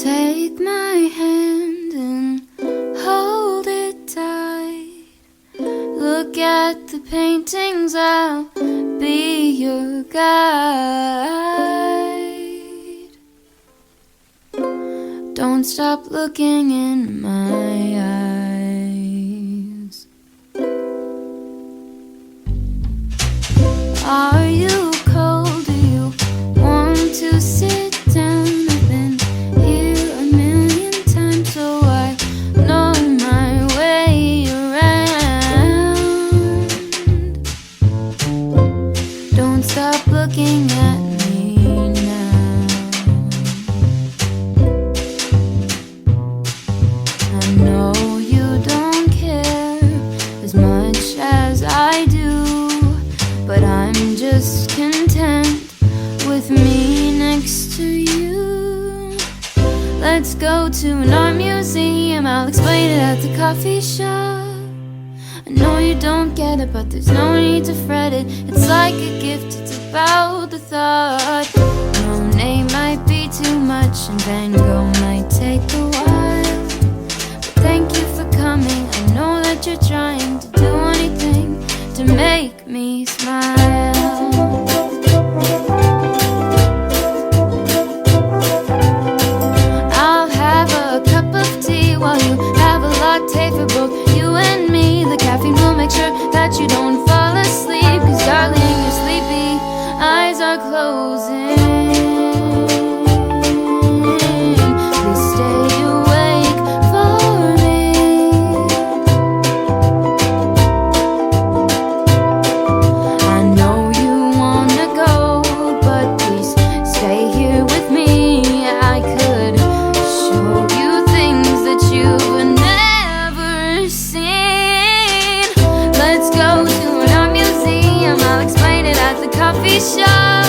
Take my hand and hold it tight. Look at the paintings, I'll be your guide. Don't stop looking in my eyes. Are you cold? Do you want to sit down? I've been here a million times, so I know my way around. Don't stop looking at me now. I know you don't care as much as I do, but I'm just content with me next to you. Let's go to an art museum, I'll explain it at the coffee shop. I know you don't get it, but there's no need to fret it. It's like a gift, it's about the thought. Monet might be too much and Van Gogh might take a while, but thank you for coming. I know that you're trying to do anything to make me smile. I'll have a cup of tea while you have a latte for both you and me. The caffeine will make sure that you don't fall asleep, 'cause darling, your sleepy eyes are closing. Please stay awake for me. I know you wanna go, but please stay here with me. I could show you things that you've never seen. Let's go to an art museum, I'll explain it at the coffee shop.